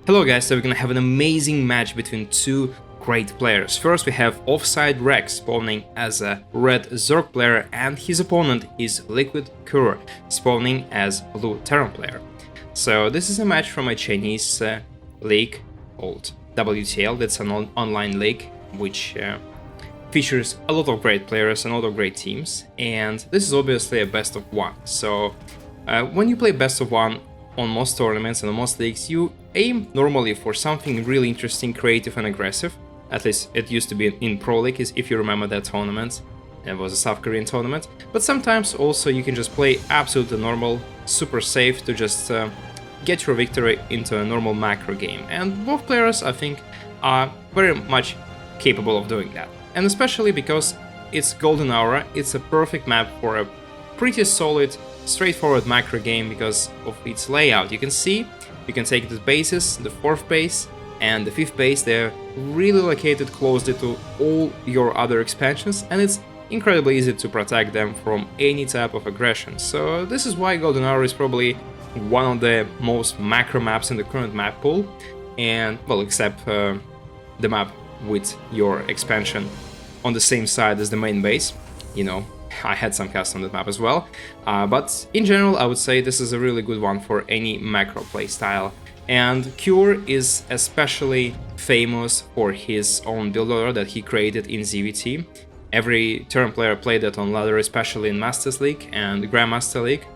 Hello guys, so we're gonna have an amazing match between two great players. First we have Offside Rex spawning as a red Zerg player, and his opponent is Liquid Cure spawning as blue Terran player. So this is a match from a Chinese league called WTL. That's an online league which features a lot of great players and a lot of great teams, and this is obviously a best of one. So when you play best of one on most tournaments and on most leagues, you aim normally for something really interesting, creative and aggressive. At least it used to be in Pro League, if you remember that tournament. It was a South Korean tournament. But sometimes also you can just play absolutely normal, super safe to just get your victory into a normal macro game. And both players, I think, are very much capable of doing that. And especially because it's Golden Hour, it's a perfect map for a pretty solid, straightforward macro game because of its layout. You can see, you can take the bases, the 4th base and the 5th base, they're really located closely to all your other expansions, and it's incredibly easy to protect them from any type of aggression. So this is why Golden Hour is probably one of the most macro maps in the current map pool, and well, except the map with your expansion on the same side as the main base. You know, I had some casts on that map as well, but in general I would say this is a really good one for any macro playstyle. And Cure is especially famous for his own build order that he created in ZVT. Every Terran player played it on ladder, especially in Masters League and Grandmaster League.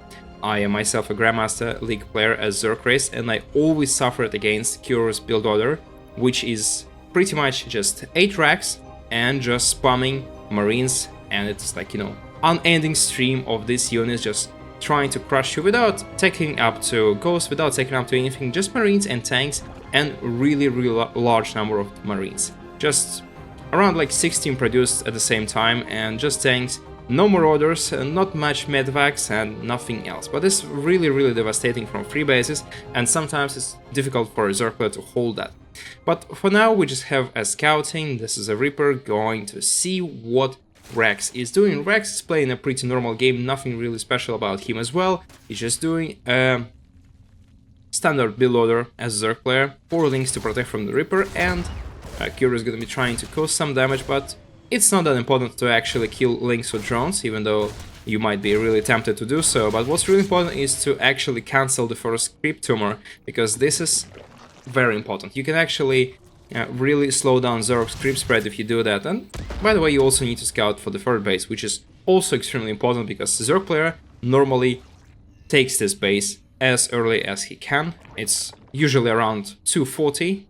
I am myself a Grandmaster League player as Zerg race, and I always suffered against Cure's build order, which is pretty much just 8 racks and just spamming Marines, and it's like, you know, unending stream of these units just trying to crush you without taking up to Ghost, without taking up to anything, just Marines and tanks, and really large number of Marines. Just around like 16 produced at the same time, and just tanks, no more orders, not much medvacs and nothing else. But it's really devastating from 3 bases, and sometimes it's difficult for a Zerg player to hold that. But for now we just have a scouting. This is a Reaper going to see what Rex is doing. Rex is playing a pretty normal game, nothing really special about him as well. He's just doing a standard build order as a Zerg player, 4 links to protect from the Reaper, and Cure is gonna be trying to cause some damage, but it's not that important to actually kill links or drones, even though you might be really tempted to do so. But what's really important is to actually cancel the first creep tumor, because this is very important. You can actually really slow down Zerg's creep spread if you do that. And by the way, you also need to scout for the 3rd base, which is also extremely important because the Zerg player normally takes this base as early as he can. It's usually around 240.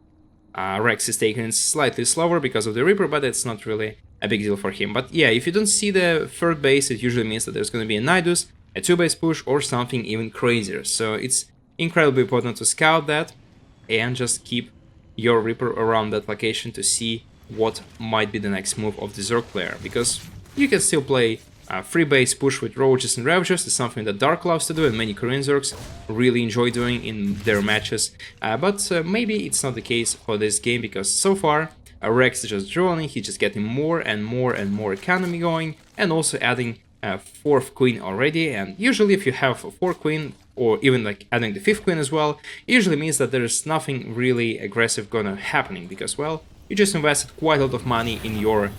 Rex is taking it slightly slower because of the Reaper, but it's not really a big deal for him. But yeah, if you don't see the 3rd base, it usually means that there's going to be a Nidus, a 2-base push, or something even crazier. So it's incredibly important to scout that and just keep your Reaper around that location to see what might be the next move of the Zerg player, because you can still play 3-base push with Roaches and Ravagers. It's something that Dark loves to do and many Korean Zergs really enjoy doing in their matches, but maybe it's not the case for this game, because so far Rex is just droning, he's just getting more and more economy going, and also adding a 4th queen already. And usually if you have a 4th queen, or even like adding the 5th queen as well, it usually means that there's nothing really aggressive gonna happening, because well, you just invested quite a lot of money in your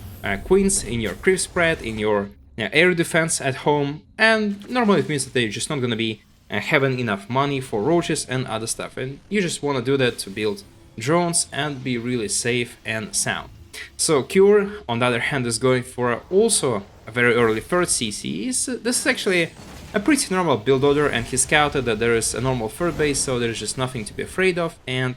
queens, in your creep spread, in your air defense at home, and normally it means that they're just not gonna be having enough money for roaches and other stuff, and you just want to do that to build drones and be really safe and sound. So Cure, on the other hand, is going for also a very early 3rd CC. This is actually a pretty normal build order, and he scouted that there is a normal 3rd base, so there's just nothing to be afraid of. And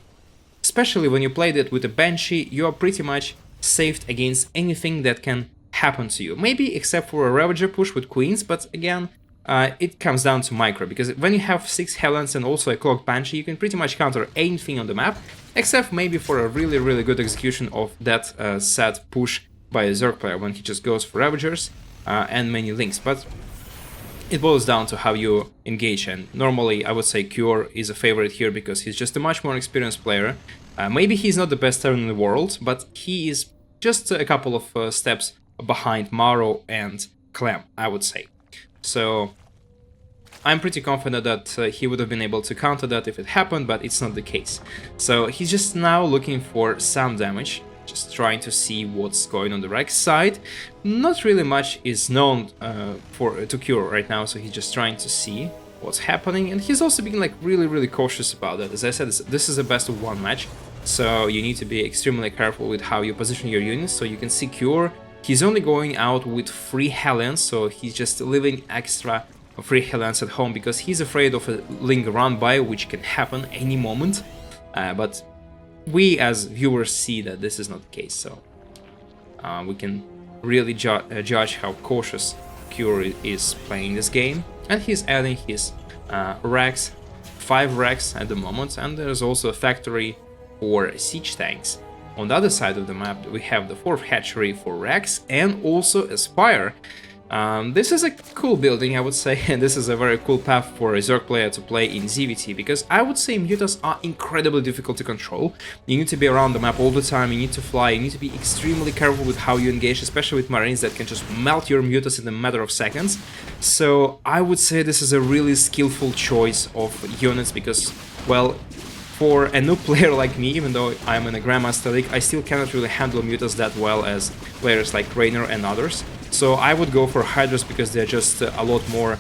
especially when you played it with a Banshee, you are pretty much saved against anything that can happen to you. Maybe except for a Ravager push with queens, but again, it comes down to micro, because when you have 6 Helens and also a Clocked Banshee, you can pretty much counter anything on the map, except maybe for a really good execution of that set push by a Zerg player when he just goes for Ravagers and many links. But it boils down to how you engage, and normally I would say Cure is a favorite here because he's just a much more experienced player. Maybe he's not the best Terran in the world, but he is just a couple of steps behind Maro and Clem, I would say. So I'm pretty confident that he would have been able to counter that if it happened, but it's not the case. So he's just now looking for some damage, just trying to see what's going on the Rex side. Not really much is known to Cure right now, so he's just trying to see what's happening, and he's also being like really cautious about that. As I said, this is a best of one match, so you need to be extremely careful with how you position your units. So you can see Cure, he's only going out with 3 Hellions, so he's just leaving extra 3 Hellions at home because he's afraid of a Ling run by, which can happen any moment. But we as viewers see that this is not the case, so we can really judge how cautious Cure is playing this game. And he's adding his racks, 5 racks at the moment, and there's also a factory for siege tanks. On the other side of the map we have the 4th hatchery for racks and also a spire. This is a cool building, I would say, and this is a very cool path for a Zerg player to play in ZVT, because I would say mutas are incredibly difficult to control. You need to be around the map all the time, you need to fly, you need to be extremely careful with how you engage, especially with marines that can just melt your mutas in a matter of seconds. So I would say this is a really skillful choice of units, because, well, for a new player like me, even though I'm in a Grandmaster League, I still cannot really handle mutas that well as players like Rainer and others. So I would go for Hydras because they're just a lot more,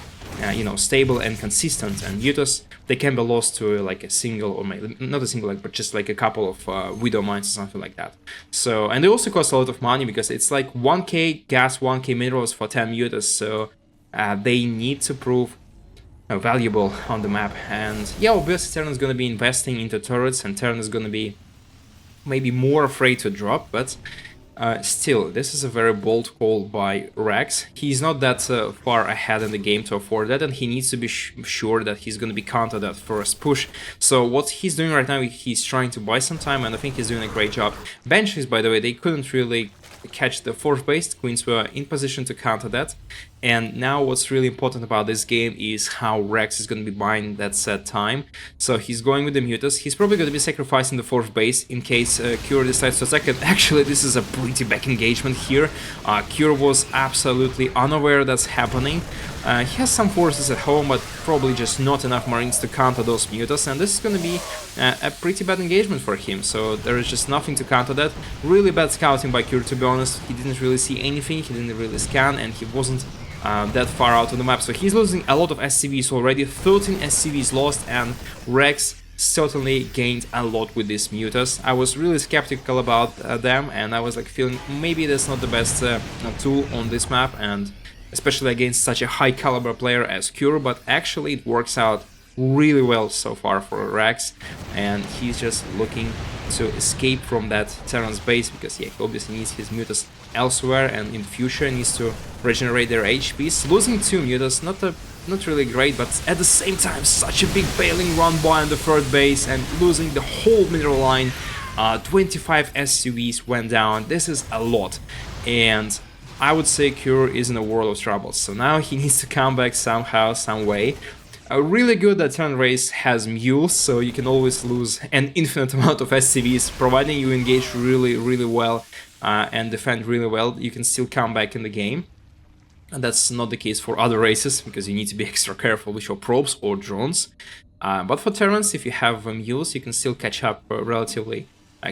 you know, stable and consistent. And mutas, they can be lost to like a single, or maybe not a single, but just like a couple of Widow Mines or something like that. So, and they also cost a lot of money because it's like 1k gas, 1k minerals for 10 mutas. So they need to prove valuable on the map. And yeah, obviously Terran is going to be investing into turrets, and Terran is going to be maybe more afraid to drop, but still, this is a very bold call by Rex. He's not that far ahead in the game to afford that, and he needs to be sure that he's going to be countered that first push. So what he's doing right now, he's trying to buy some time, and I think he's doing a great job. Banshees, by the way, they couldn't really catch the 4th base. Queens were in position to counter that. And now what's really important about this game is how Rex is going to be buying that set time. So he's going with the mutas. He's probably going to be sacrificing the 4th base in case Cure decides to attack it. Actually, this is a pretty back engagement here. Cure was absolutely unaware that's happening. He has some forces at home, but probably just not enough marines to counter those mutas, and this is going to be a pretty bad engagement for him. So there is just nothing to counter that. Really bad scouting by Cure, to be honest. He didn't really see anything, he didn't really scan, and he wasn't that far out on the map. So he's losing a lot of SCVs already, 13 SCVs lost, and Rex certainly gained a lot with these mutas. I was really skeptical about them, and I was like feeling maybe that's not the best tool on this map, and especially against such a high caliber player as Cure, but actually it works out really well so far for Rex, and he's just looking to escape from that Terran's base, because yeah, he obviously needs his mutas elsewhere, and in future needs to regenerate their HPs. Losing 2 mutas, not really great, but at the same time such a big bailing run by on the 3rd base, and losing the whole middle line. 25 SCVs went down. This is a lot, and I would say Cure is in a world of trouble. So now he needs to come back somehow, some way. Really good that Terran race has mules, so you can always lose an infinite amount of SCVs, providing you engage really well and defend really well. You can still come back in the game. And that's not the case for other races, because you need to be extra careful with your probes or drones. But for Terrans, if you have mules, you can still catch up relatively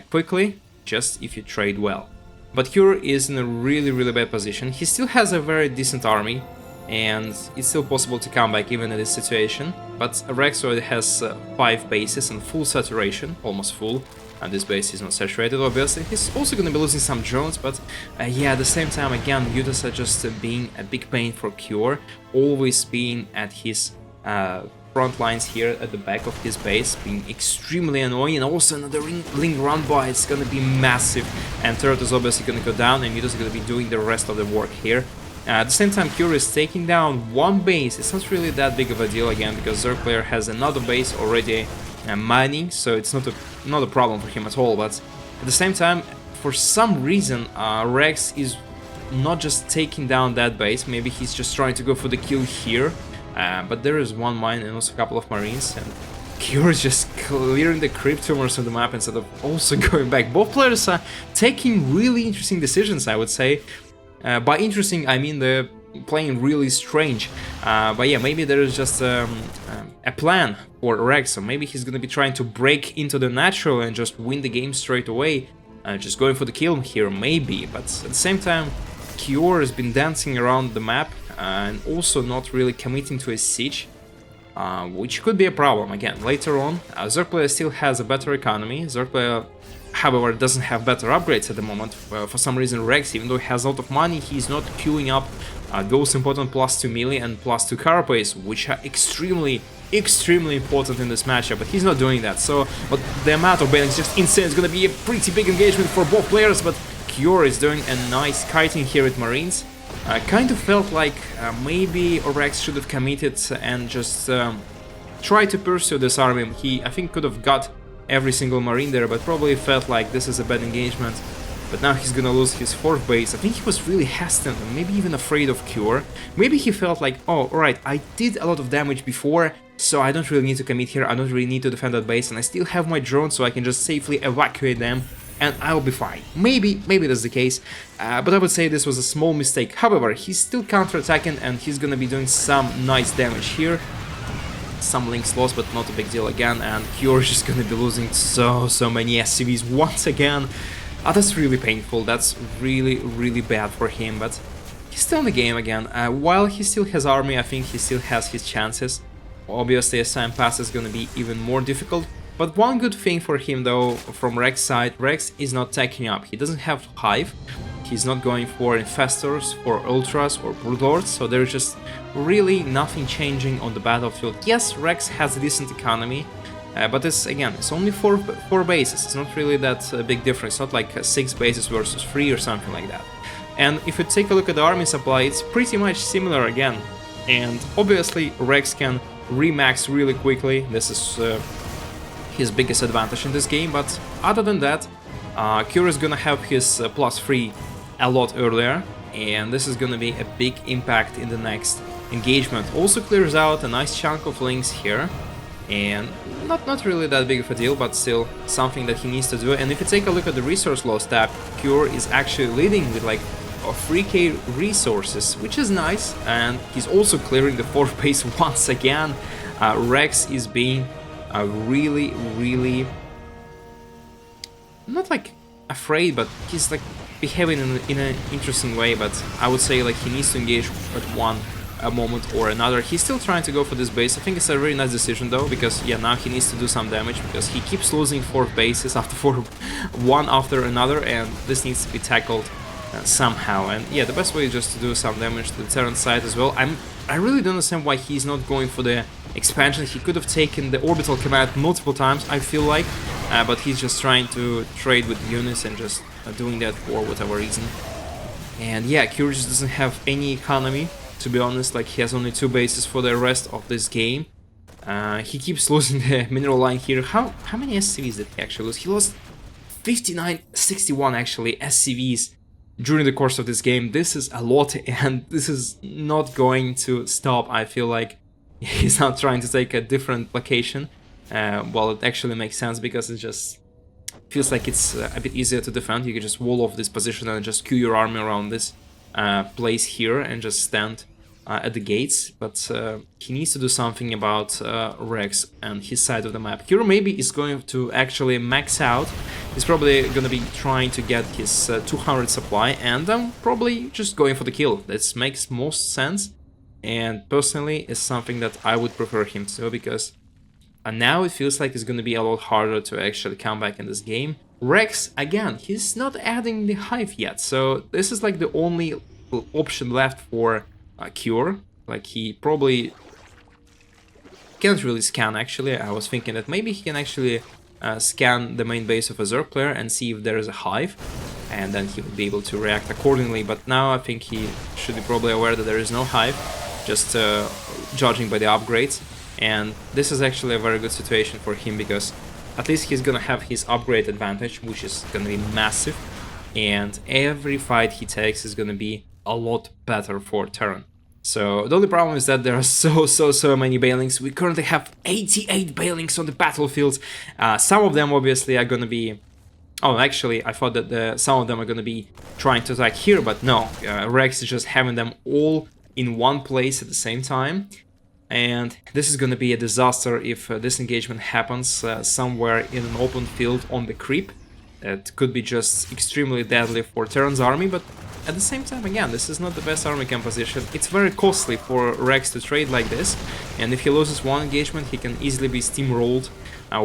quickly, just if you trade well. But Cure is in a really bad position. He still has a very decent army, and it's still possible to come back even in this situation. But Rex already has 5 bases and full saturation, almost full. And this base is not saturated, obviously. He's also going to be losing some drones, but yeah, at the same time, again, mutas are just being a big pain for Cure, always being at his front lines here at the back of his base, being extremely annoying. And also another Ling run by, it's going to be massive, and turret is obviously going to go down, and mutas are going to be doing the rest of the work here. At the same time, Cure is taking down 1 base. It's not really that big of a deal again, because Zerg player has another base already mining, so it's not a problem for him at all. But at the same time, for some reason, Rex is not just taking down that base. Maybe he's just trying to go for the kill here, but there is 1 mine and also a couple of marines, and Cure is just clearing the creep tumors on the map instead of also going back. Both players are taking really interesting decisions, I would say. By interesting, I mean the playing really strange. But yeah, maybe there is just a plan for Rex, so maybe he's gonna be trying to break into the natural and just win the game straight away, just going for the kill here, maybe. But at the same time, Kior has been dancing around the map and also not really committing to a siege, which could be a problem again later on. Zerg player still has a better economy. Zerg player, however, doesn't have better upgrades at the moment. For some reason, Rex, even though he has a lot of money, he's not queuing up those important +2 melee and +2 carapace, which are extremely important in this matchup, but he's not doing that. So, but the amount of banelings is just insane. It's gonna be a pretty big engagement for both players, but Kior is doing a nice kiting here at Marines. Kind of felt like maybe Rex should have committed and just tried to pursue this army. He, I think, could have got every single Marine there, but probably felt like this is a bad engagement. But now he's gonna lose his 4th base. I think he was really hesitant and maybe even afraid of Cure. Maybe he felt like, oh, alright, I did a lot of damage before, so I don't really need to commit here, I don't really need to defend that base, and I still have my drone, so I can just safely evacuate them, and I'll be fine. Maybe that's the case, but I would say this was a small mistake. However, he's still counter-attacking, and he's gonna be doing some nice damage here. Some links lost, but not a big deal again, and Cure is just gonna be losing so many SCVs once again. That's really painful, that's really bad for him, but he's still in the game again. While he still has army, I think he still has his chances. Obviously, as time passes, it's gonna be even more difficult. But one good thing for him, though, from Rex side, Rex is not taking up. He doesn't have Hive, he's not going for Infestors, for Ultras, or Broodlords, so there's just really nothing changing on the battlefield. Yes, Rex has a decent economy, but it's, again, it's only four bases. It's not really that big difference. It's not like 6 bases versus 3 or something like that. And if you take a look at the army supply, it's pretty much similar again. And obviously, Rex can remax really quickly. This is his biggest advantage in this game. But other than that, Cure is gonna have his +3 a lot earlier, and this is gonna be a big impact in the next engagement. Also clears out a nice chunk of links here. And not really that big of a deal, but still something that he needs to do. And if you take a look at the resource loss tab, Cure is actually leading with like 3k resources, which is nice. And he's also clearing the 4th base once again. Rex is being really not like afraid, but he's like behaving in an interesting way. But I would say like he needs to engage at a moment or another. He's still trying to go for this base. I think it's a very nice decision though, because yeah, now he needs to do some damage, because he keeps losing 4th bases one after another, and this needs to be tackled somehow. And yeah, the best way is just to do some damage to the Terran side as well. I really don't understand why he's not going for the expansion. He could have taken the orbital command multiple times, I feel like, but he's just trying to trade with units and just doing that for whatever reason. And yeah, Cure just doesn't have any economy, to be honest. Like, he has only 2 bases for the rest of this game. He keeps losing the mineral line here. How many SCVs did he actually lose? He lost 61 actually SCVs during the course of this game. This is a lot, and this is not going to stop. I feel like he's not trying to take a different location. Well, it actually makes sense, because it just feels like it's a bit easier to defend. You can just wall off this position and just queue your army around this place here and just stand at the gates. But he needs to do something about Rex and his side of the map. Hero maybe is going to actually max out. He's probably going to be trying to get his 200 supply, and I'm probably just going for the kill. This makes most sense, and personally is something that I would prefer him to do, because now it feels like it's going to be a lot harder to actually come back in this game. Rex, again, he's not adding the Hive yet, so this is like the only option left for Cure. Like, he probably can't really scan, actually. I was thinking that maybe he can actually scan the main base of a Zerg player and see if there is a Hive, and then he would be able to react accordingly. But now I think he should be probably aware that there is no Hive, just judging by the upgrades. And this is actually a very good situation for him, because at least he's gonna have his upgrade advantage, which is gonna be massive, and every fight he takes is gonna be a lot better for Terran. So the only problem is that there are so many banelings. We currently have 88 banelings on the battlefield. Some of them obviously are gonna be... Oh, actually, I thought that some of them are gonna be trying to attack here, but no. Rex is just having them all in one place at the same time. And this is going to be a disaster if this engagement happens somewhere in an open field on the creep. It could be just extremely deadly for Terran's army, but at the same time, again, this is not the best army composition. It's very costly for Rex to trade like this, and if he loses one engagement, he can easily be steamrolled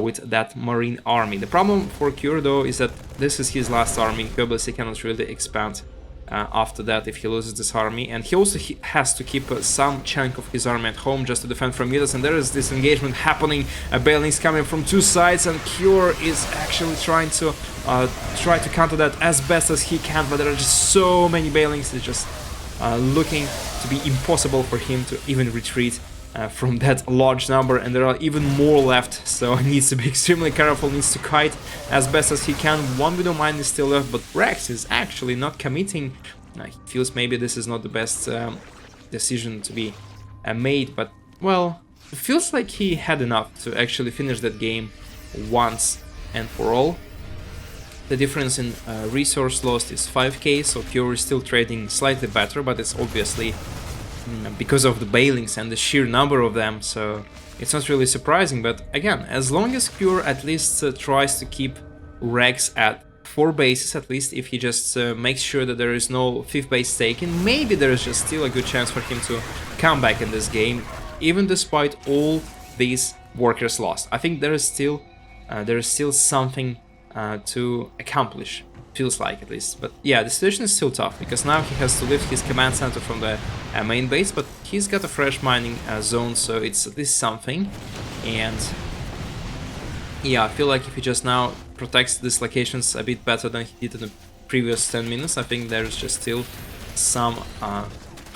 with that Marine army. The problem for Cure, though, is that this is his last army. He obviously cannot really expand after that if he loses this army, and he also has to keep some chunk of his army at home just to defend from mutas, and there is this engagement happening. Banelings coming from two sides, and Cure is actually trying to counter that as best as he can, but there are just so many Banelings. It's just looking to be impossible for him to even retreat from that large number, and there are even more left, so he needs to be extremely careful, needs to kite as best as he can. One Widow Mine is still left, but Rex is actually not committing. He feels maybe this is not the best decision to be made, but, well, it feels like he had enough to actually finish that game once and for all. The difference in resource lost is 5k, so Cure is still trading slightly better, but it's obviously because of the Banelings and the sheer number of them, so it's not really surprising. But again, as long as Cure at least tries to keep Rex at 4 bases, at least if he just makes sure that there is no 5th base taken, maybe there is just still a good chance for him to come back in this game, even despite all these workers lost. I think there is still something to accomplish, feels like, at least. But yeah, the situation is still tough, because now he has to lift his command center from the main base, but he's got a fresh mining zone, so it's at least something. And yeah, I feel like if he just now protects these locations a bit better than he did in the previous 10 minutes, I think there's just still some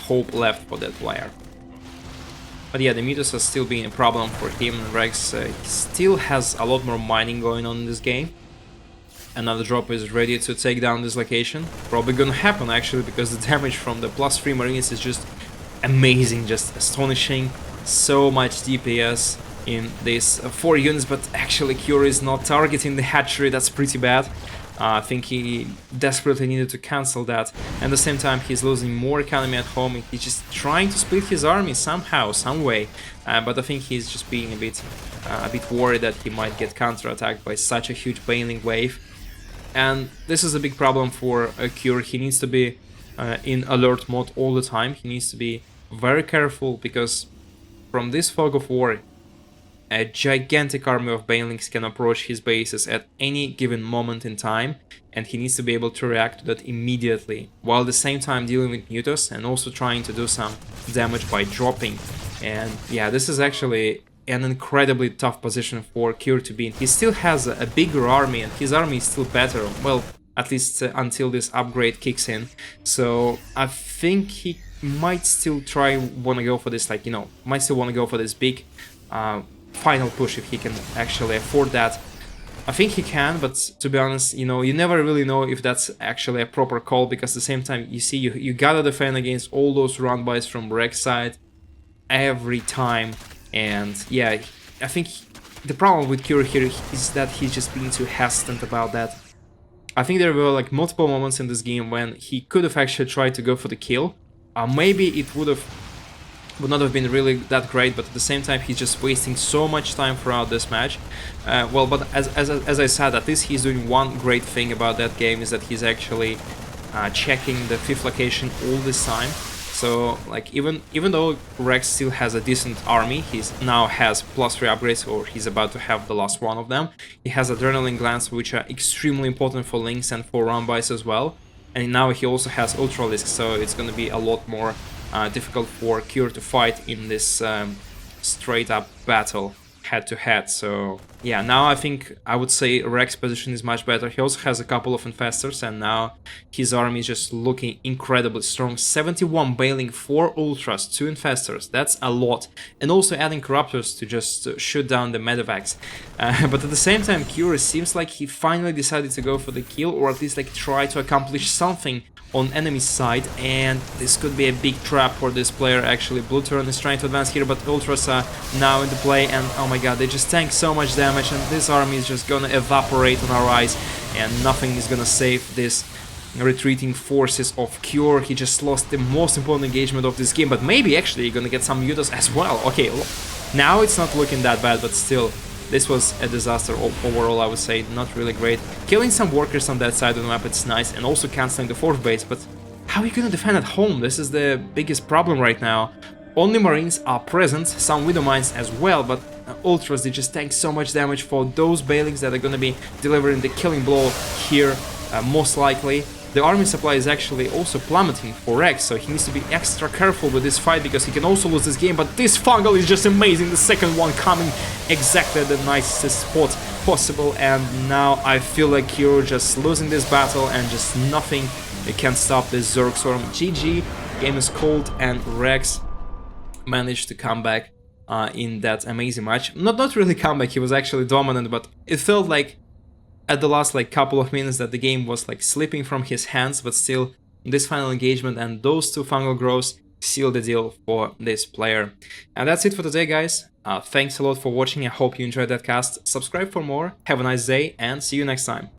hope left for that player. But yeah, the mutas are still being a problem for him, and Rex still has a lot more mining going on in this game. Another drop is ready to take down this location. Probably gonna happen, actually, because the damage from the +3 Marines is just amazing, just astonishing. So much DPS in these 4 units, but actually Cure is not targeting the hatchery. That's pretty bad. I think he desperately needed to cancel that. And at the same time, he's losing more economy at home, and he's just trying to split his army somehow, some way. But I think he's just being a bit worried that he might get counterattacked by such a huge Baneling wave. And this is a big problem for Cure. He needs to be in alert mode all the time. He needs to be very careful, because from this fog of war, a gigantic army of Banelings can approach his bases at any given moment in time, and he needs to be able to react to that immediately, while at the same time dealing with mutas and also trying to do some damage by dropping. And yeah, this is actually an incredibly tough position for Cure to be in. He still has a bigger army, and his army is still better, well, at least until this upgrade kicks in. So I think he might still want to go for this, like, you know, might still want to go for this big final push if he can actually afford that. I think he can, but to be honest, you know, you never really know if that's actually a proper call, because at the same time, you see, you gotta defend against all those run-bys from Rex side every time. And yeah, I think the problem with Cure here is that he's just being too hesitant about that. I think there were like multiple moments in this game when he could have actually tried to go for the kill. Maybe it would not have been really that great, but at the same time he's just wasting so much time throughout this match. Well, but as I said, at least he's doing one great thing about that game, is that he's actually checking the 5th location all this time. So, like, even though Rex still has a decent army, he now has +3 upgrades, or he's about to have the last one of them. He has Adrenaline Glands, which are extremely important for links and for run-bys as well. And now he also has Ultralisk, so it's going to be a lot more difficult for Cure to fight in this straight-up battle, head-to-head. So yeah, now I think I would say Rex's position is much better. He also has a couple of infestors, and now his army is just looking incredibly strong. 71 Baneling, 4 ultras, 2 infestors, that's a lot. And also adding corruptors to just shoot down the medevacs. But at the same time, Cure seems like he finally decided to go for the kill, or at least like try to accomplish something on enemy's side, and this could be a big trap for this player. Actually, Blue Terran is trying to advance here, but ultras are now into play, and oh my god, they just tank so much damage, and this army is just gonna evaporate on our eyes, and nothing is gonna save this retreating forces of Cure. He just lost the most important engagement of this game, but maybe actually you're gonna get some Mutas as well. Okay, now it's not looking that bad, but still, this was a disaster overall, I would say. Not really great. Killing some workers on that side of the map, it's nice, and also cancelling the 4th base, but how are you gonna defend at home? This is the biggest problem right now. Only Marines are present, some Widow Mines as well, but Ultras, they just tank so much damage for those Banelings that are gonna be delivering the killing blow here, most likely. The army supply is actually also plummeting for Rex, so he needs to be extra careful with this fight because he can also lose this game, but this fungal is just amazing, the second one coming exactly at the nicest spot possible, and now I feel like you're just losing this battle and just nothing can stop this Zerg Swarm. GG, game is cold, and Rex managed to come back in that amazing match. Not really come back, he was actually dominant, but it felt like at the last couple of minutes that the game was slipping from his hands, but still this final engagement and those 2 fungal growths seal the deal for this player. And that's it for today, guys. Thanks a lot for watching, I hope you enjoyed that cast. Subscribe for more, have a nice day, and see you next time.